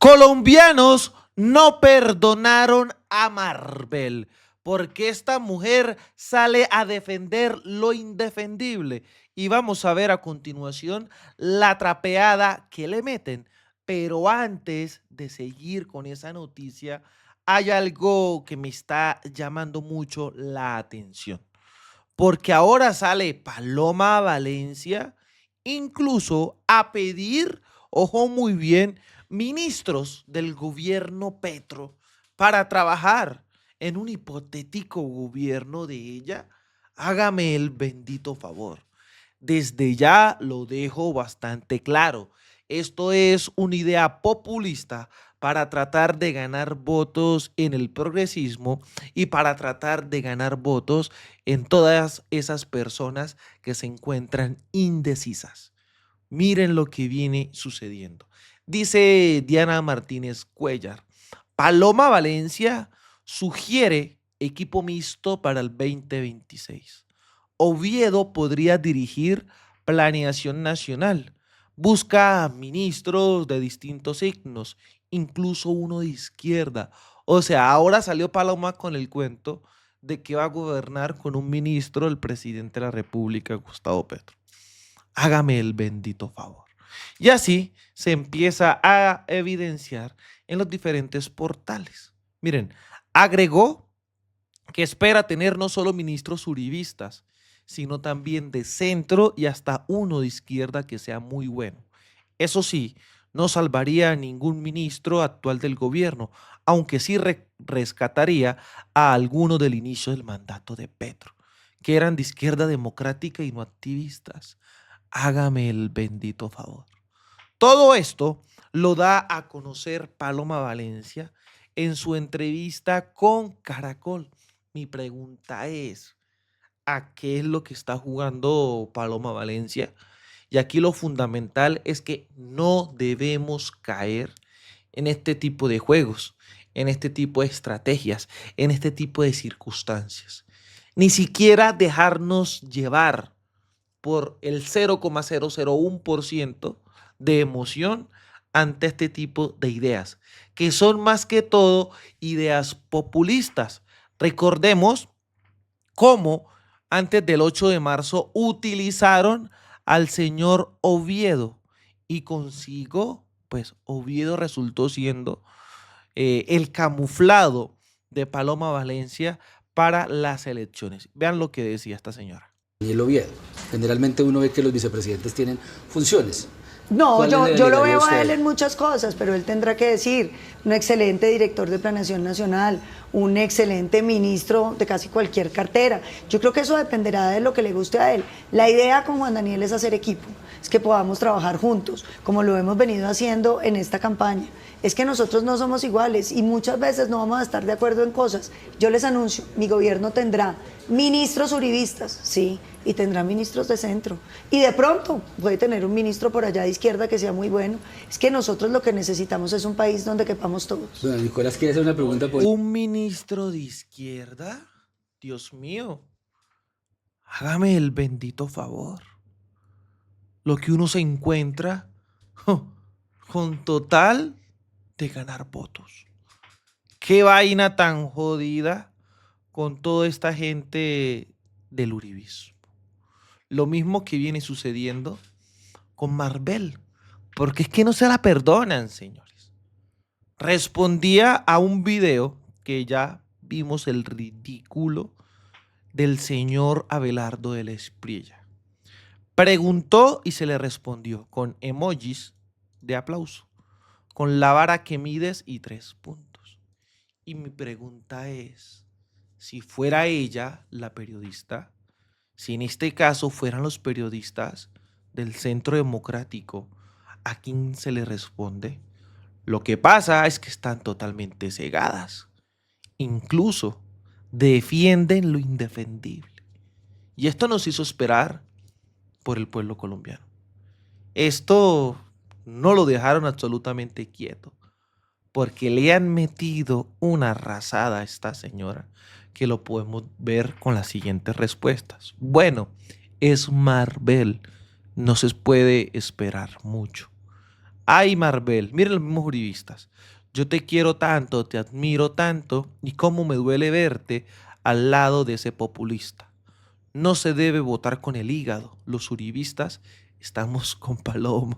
Colombianos no perdonaron a Marvel porque esta mujer sale a defender lo indefendible. Y vamos a ver a continuación la trapeada que le meten. Pero antes de seguir con esa noticia, hay algo que me está llamando mucho la atención. Porque ahora sale Paloma Valencia incluso a pedir, ojo muy bien, ministros del gobierno Petro para trabajar en un hipotético gobierno de ella. Hágame el bendito favor. Desde ya lo dejo bastante claro. Esto es una idea populista para tratar de ganar votos en el progresismo y para tratar de ganar votos en todas esas personas que se encuentran indecisas. Miren lo que viene sucediendo. Dice Diana Martínez Cuellar, Paloma Valencia sugiere equipo mixto para el 2026. Oviedo podría dirigir planeación nacional. Busca ministros de distintos signos, incluso uno de izquierda. O sea, ahora salió Paloma con el cuento de que va a gobernar con un ministro el presidente de la República, Gustavo Petro. Hágame el bendito favor. Y así se empieza a evidenciar en los diferentes portales. Miren, agregó que espera tener no solo ministros uribistas, sino también de centro y hasta uno de izquierda que sea muy bueno. Eso sí, no salvaría a ningún ministro actual del gobierno, aunque sí rescataría a alguno del inicio del mandato de Petro, que eran de izquierda democrática y no activistas. Hágame el bendito favor. Todo esto lo da a conocer Paloma Valencia en su entrevista con Caracol. Mi pregunta es, ¿a qué es lo que está jugando Paloma Valencia? Y aquí lo fundamental es que no debemos caer en este tipo de juegos, en este tipo de estrategias, en este tipo de circunstancias. Ni siquiera dejarnos llevar por el 0,001% de emoción ante este tipo de ideas, que son más que todo ideas populistas. Recordemos cómo antes del 8 de marzo utilizaron al señor Oviedo y consigo, pues Oviedo resultó siendo el camuflado de Paloma Valencia para las elecciones. Vean lo que decía esta señora. Daniel Oviedo. Generalmente uno ve que los vicepresidentes tienen funciones. No, yo lo veo a él en muchas cosas, pero él tendrá que decir, un excelente director de planeación nacional, un excelente ministro de casi cualquier cartera. Yo creo que eso dependerá de lo que le guste a él. La idea con Juan Daniel es hacer equipo, es que podamos trabajar juntos, como lo hemos venido haciendo en esta campaña. Es que nosotros no somos iguales y muchas veces no vamos a estar de acuerdo en cosas. Yo les anuncio, mi gobierno tendrá ministros uribistas, sí, y tendrá ministros de centro. Y de pronto puede tener un ministro por allá de izquierda que sea muy bueno. Es que nosotros lo que necesitamos es un país donde quepamos todos. Bueno, Nicolás quiere hacer una pregunta. ¿Un ministro de izquierda? Dios mío, hágame el bendito favor. Lo que uno se encuentra con total de ganar votos. Qué vaina tan jodida con toda esta gente del uribismo. Lo mismo que viene sucediendo con Marvel, porque es que no se la perdonan, señores. Respondía a un video que ya vimos el ridículo del señor Abelardo de la Espriella. Preguntó y se le respondió con emojis de aplauso, con la vara que mides y 3 puntos. Y mi pregunta es, si fuera ella la periodista, si en este caso fueran los periodistas del Centro Democrático, ¿a quién se le responde? Lo que pasa es que están totalmente cegadas. Incluso defienden lo indefendible. Y esto nos hizo esperar por el pueblo colombiano. Esto no lo dejaron absolutamente quieto, porque le han metido una arrasada a esta señora, que lo podemos ver con las siguientes respuestas. Bueno, es Marvel, no se puede esperar mucho. Ay, Marvel, miren los mismos uribistas. Yo te quiero tanto, te admiro tanto, y cómo me duele verte al lado de ese populista. No se debe votar con el hígado. Los uribistas estamos con Paloma.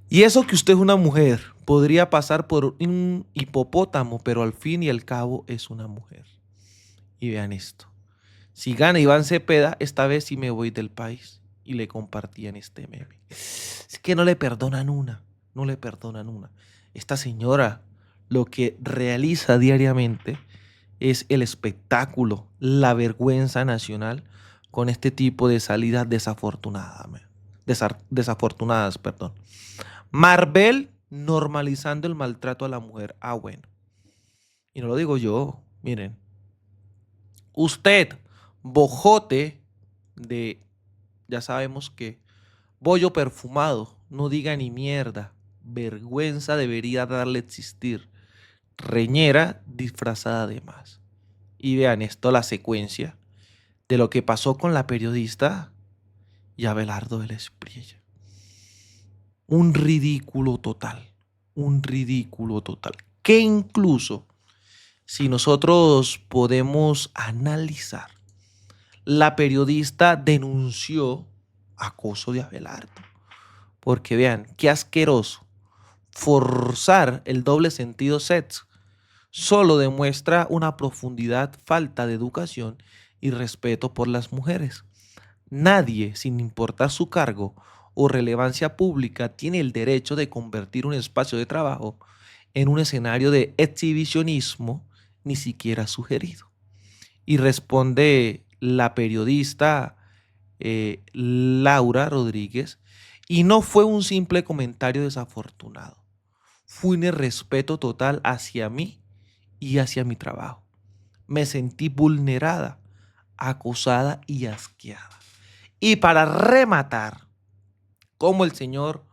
Y eso que usted es una mujer, podría pasar por un hipopótamo, pero al fin y al cabo es una mujer. Y vean esto. Si gana Iván Cepeda, esta vez sí me voy del país. Y le compartían este meme. Es que no le perdonan una. No le perdonan una. Esta señora lo que realiza diariamente es el espectáculo, la vergüenza nacional con este tipo de salidas desafortunadas, perdón. Marvel normalizando el maltrato a la mujer. Ah, bueno. Y no lo digo yo. Miren. Usted, bojote de, ya sabemos que, bollo perfumado, no diga ni mierda. Vergüenza debería darle existir. Reñera disfrazada de más. Y vean esto, la secuencia de lo que pasó con la periodista y Abelardo del Espriella. Un ridículo total. Un ridículo total. Que incluso, si nosotros podemos analizar, la periodista denunció acoso de Abelardo. Porque vean, qué asqueroso. Forzar el doble sentido sexo solo demuestra una profundidad falta de educación y respeto por las mujeres. Nadie, sin importar su cargo o relevancia pública, tiene el derecho de convertir un espacio de trabajo en un escenario de exhibicionismo, ni siquiera sugerido. Y responde la periodista Laura Rodríguez, y no fue un simple comentario desafortunado, fue un irrespeto total hacia mí y hacia mi trabajo. Me sentí vulnerada, acosada y asqueada. Y para rematar, como el señor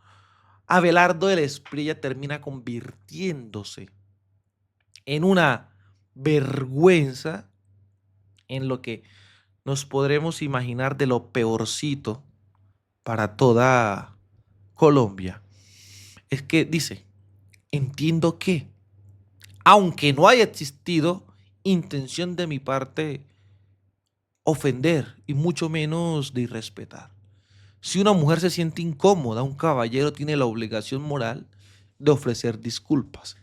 Abelardo del Espriella termina convirtiéndose en una vergüenza en lo que nos podremos imaginar de lo peorcito para toda Colombia. Es que dice, entiendo que, aunque no haya existido intención de mi parte ofender y mucho menos de irrespetar. Si una mujer se siente incómoda, un caballero tiene la obligación moral de ofrecer disculpas.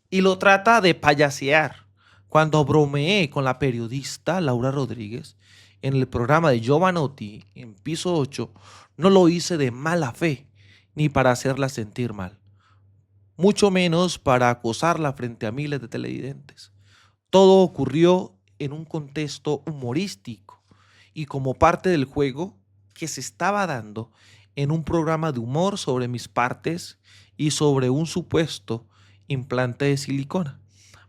Y lo trata de payasear. Cuando bromeé con la periodista Laura Rodríguez en el programa de Giovanotti en Piso 8, no lo hice de mala fe ni para hacerla sentir mal, mucho menos para acosarla frente a miles de televidentes. Todo ocurrió en un contexto humorístico y como parte del juego que se estaba dando en un programa de humor sobre mis partes y sobre un supuesto implante de silicona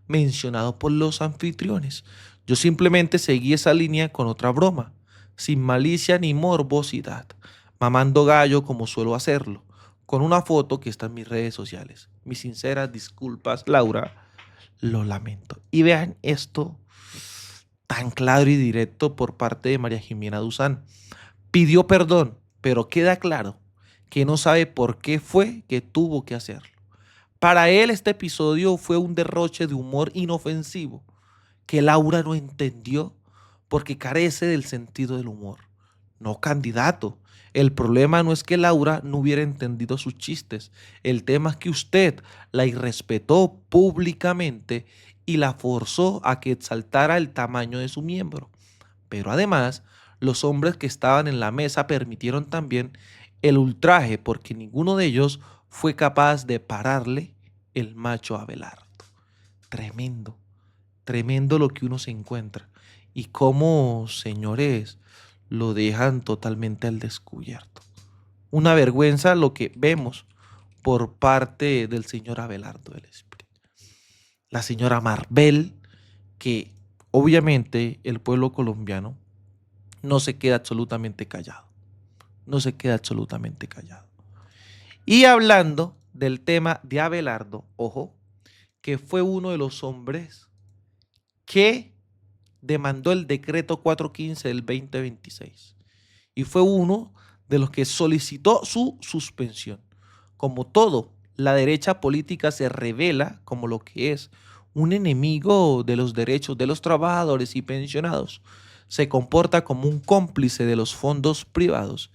mencionado por los anfitriones. Yo simplemente seguí esa línea con otra broma, sin malicia ni morbosidad, mamando gallo como suelo hacerlo, con una foto que está en mis redes sociales. Mis sinceras disculpas, Laura, lo lamento. Y vean esto tan claro y directo por parte de María Jimena Duzán. Pidió perdón, pero queda claro que no sabe por qué fue que tuvo que hacerlo. Para él este episodio fue un derroche de humor inofensivo que Laura no entendió porque carece del sentido del humor. No, candidato. El problema no es que Laura no hubiera entendido sus chistes. El tema es que usted la irrespetó públicamente y la forzó a que exaltara el tamaño de su miembro. Pero además, los hombres que estaban en la mesa permitieron también el ultraje porque ninguno de ellos fue capaz de pararle el macho a Abelardo. Tremendo, tremendo lo que uno se encuentra. Y cómo, señores, lo dejan totalmente al descubierto. Una vergüenza lo que vemos por parte del señor Abelardo del Espriella. La señora Marvel, que obviamente el pueblo colombiano no se queda absolutamente callado. No se queda absolutamente callado. Y hablando del tema de Abelardo, ojo, que fue uno de los hombres que demandó el decreto 415 del 2026 y fue uno de los que solicitó su suspensión. Como todo, la derecha política se revela como lo que es un enemigo de los derechos de los trabajadores y pensionados. Se comporta como un cómplice de los fondos privados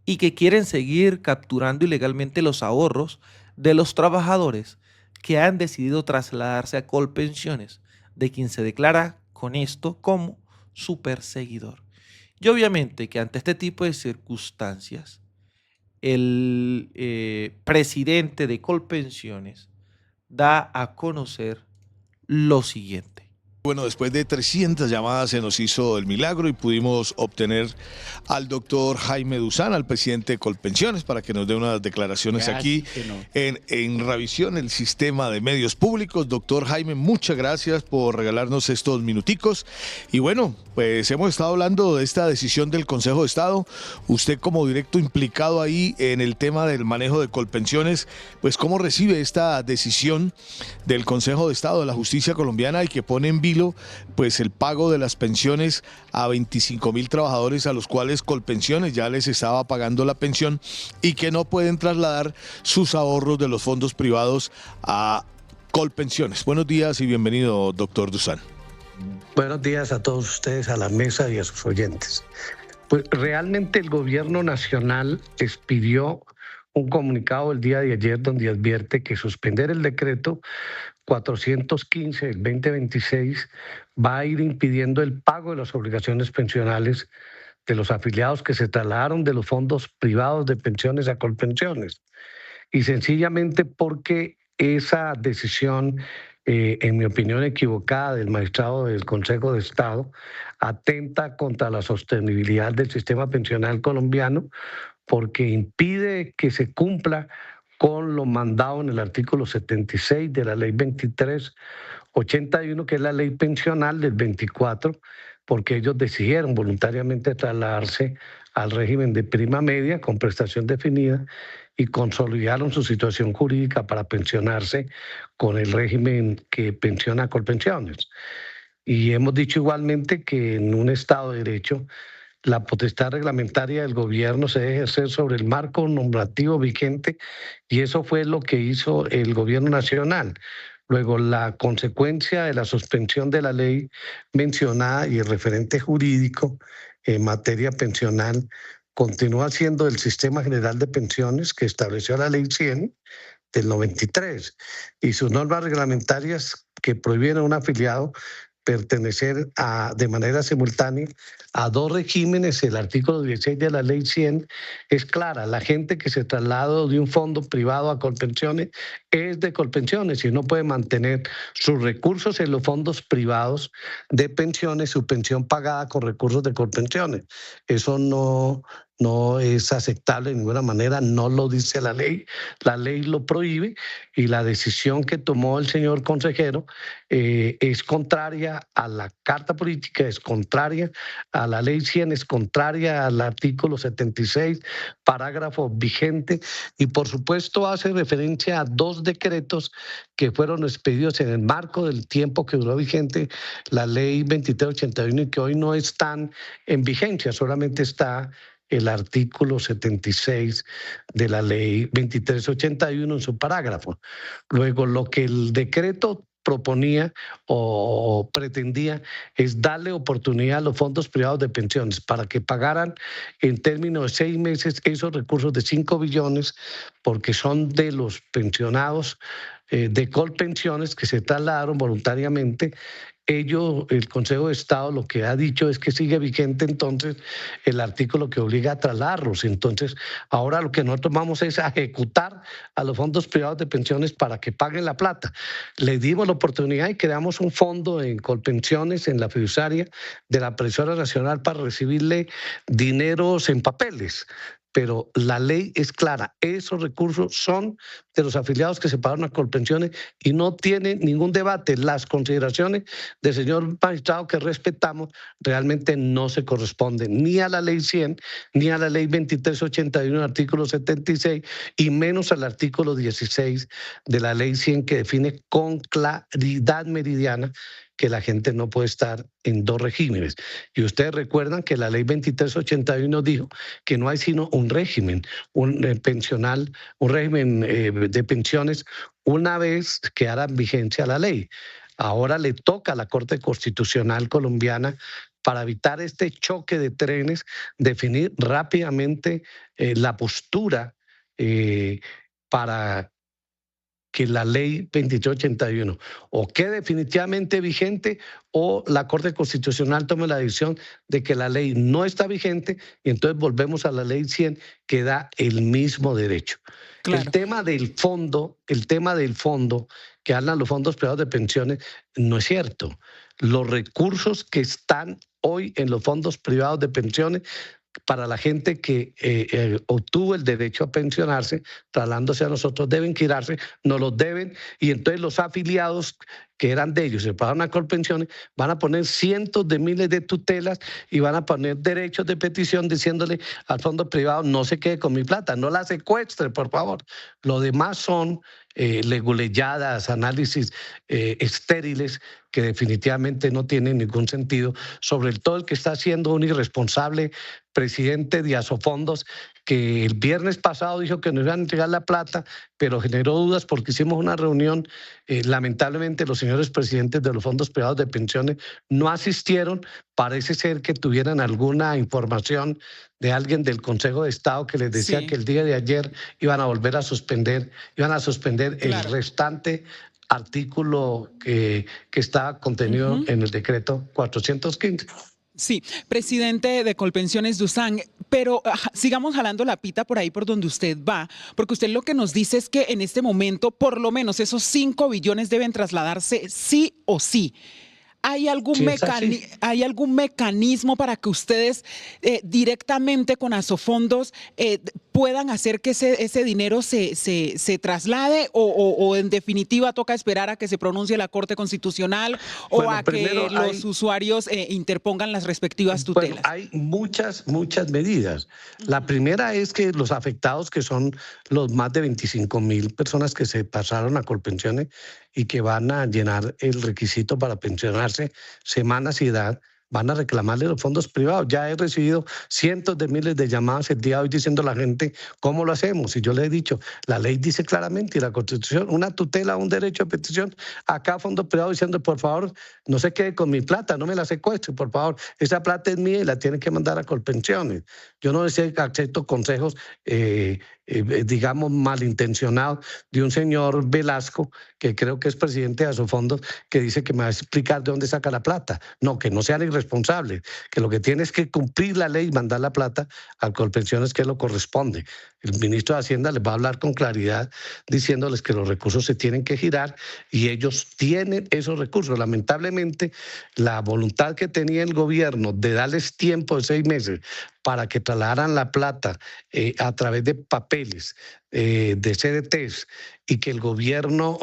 y que quieren seguir capturando ilegalmente los ahorros de los trabajadores que han decidido trasladarse a Colpensiones, de quien se declara con esto como su perseguidor. Y obviamente que ante este tipo de circunstancias, el presidente de Colpensiones da a conocer lo siguiente. Bueno, después de 300 llamadas se nos hizo el milagro y pudimos obtener al doctor Jaime Duzán, al presidente de Colpensiones, para que nos dé unas declaraciones aquí en Ravisión, el sistema de medios públicos. Doctor Jaime, muchas gracias por regalarnos estos minuticos. Y bueno, pues hemos estado hablando de esta decisión del Consejo de Estado. Usted como directo implicado ahí en el tema del manejo de Colpensiones, pues ¿cómo recibe esta decisión del Consejo de Estado de la Justicia colombiana y que pone en vilo pues el pago de las pensiones a 25.000 trabajadores a los cuales Colpensiones ya les estaba pagando la pensión y que no pueden trasladar sus ahorros de los fondos privados a Colpensiones? Buenos días y bienvenido, doctor Duzán. Buenos días a todos ustedes, a la mesa y a sus oyentes. Pues realmente el gobierno nacional expidió un comunicado el día de ayer donde advierte que suspender el decreto 415 del 2026 va a ir impidiendo el pago de las obligaciones pensionales de los afiliados que se trasladaron de los fondos privados de pensiones a Colpensiones. Y sencillamente porque esa decisión, en mi opinión equivocada, del magistrado del Consejo de Estado, atenta contra la sostenibilidad del sistema pensional colombiano, porque impide que se cumpla con lo mandado en el artículo 76 de la ley 2381, que es la ley pensional del 24, porque ellos decidieron voluntariamente trasladarse al régimen de prima media con prestación definida y consolidaron su situación jurídica para pensionarse con el régimen que pensiona a Colpensiones. Y hemos dicho igualmente que en un Estado de Derecho la potestad reglamentaria del gobierno se debe ejercer sobre el marco normativo vigente, y eso fue lo que hizo el gobierno nacional. Luego, la consecuencia de la suspensión de la ley mencionada y el referente jurídico en materia pensional continúa siendo el Sistema General de Pensiones que estableció la Ley 100 del 93 y sus normas reglamentarias que prohíben a un afiliado pertenecer de manera simultánea a dos regímenes. El artículo 16 de la Ley 100 es clara: la gente que se trasladó de un fondo privado a Colpensiones es de Colpensiones y no puede mantener sus recursos en los fondos privados de pensiones, su pensión pagada con recursos de Colpensiones. Eso no es aceptable de ninguna manera, no lo dice la ley lo prohíbe, y la decisión que tomó el señor consejero es contraria a la Carta Política, es contraria a la Ley 100, es contraria al artículo 76, parágrafo vigente, y por supuesto hace referencia a dos decretos que fueron expedidos en el marco del tiempo que duró vigente la Ley 2381 y que hoy no están en vigencia, solamente está el artículo 76 de la ley 2381 en su parágrafo. Luego, lo que el decreto proponía o pretendía es darle oportunidad a los fondos privados de pensiones para que pagaran en términos de 6 meses esos recursos de 5 billones, porque son de los pensionados de Colpensiones que se trasladaron voluntariamente. El Consejo de Estado lo que ha dicho es que sigue vigente entonces el artículo que obliga a trasladarlos. Entonces, ahora lo que nosotros vamos es a ejecutar a los fondos privados de pensiones para que paguen la plata. Le dimos la oportunidad y creamos un fondo en Colpensiones, en la fiduciaria de la Previsora Nacional, para recibirle dineros en papeles. Pero la ley es clara: esos recursos son de los afiliados que se pagaron a Colpensiones y no tiene ningún debate. Las consideraciones del señor magistrado, que respetamos, realmente no se corresponden ni a la Ley 100, ni a la Ley 2381, artículo 76, y menos al artículo 16 de la Ley 100, que define con claridad meridiana que la gente no puede estar en dos regímenes. Y ustedes recuerdan que la ley 2381 dijo que no hay sino un régimen pensional, un régimen de pensiones una vez que hará vigencia la ley. Ahora le toca a la Corte Constitucional colombiana, para evitar este choque de trenes, definir rápidamente la postura para que la ley 2381 o quede definitivamente vigente o la Corte Constitucional tome la decisión de que la ley no está vigente y entonces volvemos a la ley 100 que da el mismo derecho. Claro. El tema del fondo que hablan los fondos privados de pensiones no es cierto. Los recursos que están hoy en los fondos privados de pensiones para la gente que obtuvo el derecho a pensionarse, trasladándose a nosotros, deben girarse, nos los deben, y entonces los afiliados que eran de ellos, se pagaron a Colpensiones, van a poner cientos de miles de tutelas y van a poner derechos de petición diciéndole al fondo privado, no se quede con mi plata, no la secuestre, por favor. Lo demás son leguleyadas, análisis estériles que definitivamente no tienen ningún sentido, sobre todo el que está siendo un irresponsable presidente de Asofondos, que el viernes pasado dijo que nos iban a entregar la plata, pero generó dudas porque hicimos una reunión. Lamentablemente los señores presidentes de los fondos privados de pensiones no asistieron. Parece ser que tuvieran alguna información de alguien del Consejo de Estado que les decía que el día de ayer iban a volver a suspender, el restante artículo que estaba contenido en el decreto 415. Sí, presidente de Colpensiones Dusan, pero sigamos jalando la pita por ahí por donde usted va, porque usted lo que nos dice es que en este momento por lo menos esos 5 billones deben trasladarse sí o sí. ¿Hay algún mecanismo para que ustedes directamente con Asofondos puedan hacer que ese dinero se traslade o en definitiva toca esperar a que se pronuncie la Corte Constitucional o a que los usuarios interpongan las respectivas tutelas? Hay muchas medidas. La primera es que los afectados, que son los más de 25.000 personas que se pasaron a Colpensiones y que van a llenar el requisito para pensionarse, semanas y edad, van a reclamarle los fondos privados. Ya he recibido cientos de miles de llamadas el día de hoy diciendo a la gente cómo lo hacemos. Y yo le he dicho, la ley dice claramente y la Constitución, una tutela, un derecho de petición. Acá fondos privados diciendo, por favor, no se quede con mi plata, no me la secuestre, por favor. Esa plata es mía y la tienen que mandar a Colpensiones. Yo no acepto consejos digamos, malintencionado de un señor Velasco, que creo que es presidente de Asofondos, que dice que me va a explicar de dónde saca la plata. No, que no sean irresponsables, que lo que tiene es que cumplir la ley y mandar la plata a Colpensiones, que lo corresponde. El ministro de Hacienda les va a hablar con claridad diciéndoles que los recursos se tienen que girar y ellos tienen esos recursos. Lamentablemente, la voluntad que tenía el gobierno de darles tiempo de 6 meses para que trasladaran la plata a través de papeles, de CDTs, y que el gobierno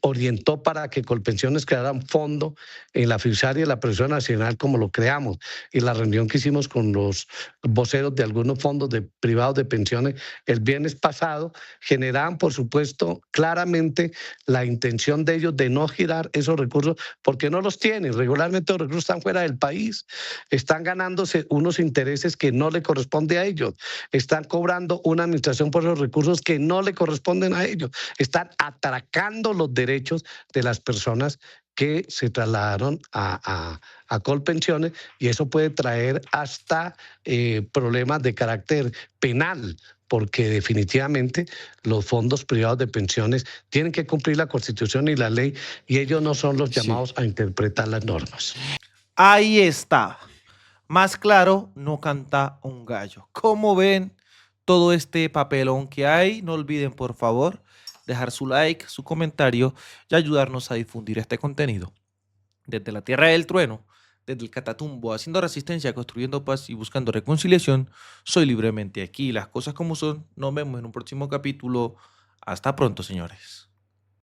orientó para que Colpensiones creara un fondo en la fiduciaria de la Previsión Nacional como lo creamos. Y la reunión que hicimos con los voceros de algunos fondos privados de pensiones el viernes pasado generaban, por supuesto, claramente la intención de ellos de no girar esos recursos porque no los tienen. Regularmente los recursos están fuera del país, están ganándose unos intereses que no le corresponde a ellos, están cobrando una administración por esos recursos que no le corresponden a ellos, están atracando los derechos de las personas que se trasladaron a Colpensiones, y eso puede traer hasta problemas de carácter penal, porque definitivamente los fondos privados de pensiones tienen que cumplir la Constitución y la ley, y ellos no son los llamados a interpretar las normas. Ahí está. Más claro, no canta un gallo. ¿Cómo ven todo este papelón que hay? No olviden, por favor, dejar su like, su comentario y ayudarnos a difundir este contenido. Desde la Tierra del Trueno, desde el Catatumbo, haciendo resistencia, construyendo paz y buscando reconciliación, soy Libremente aquí. Las cosas como son. Nos vemos en un próximo capítulo. Hasta pronto, señores.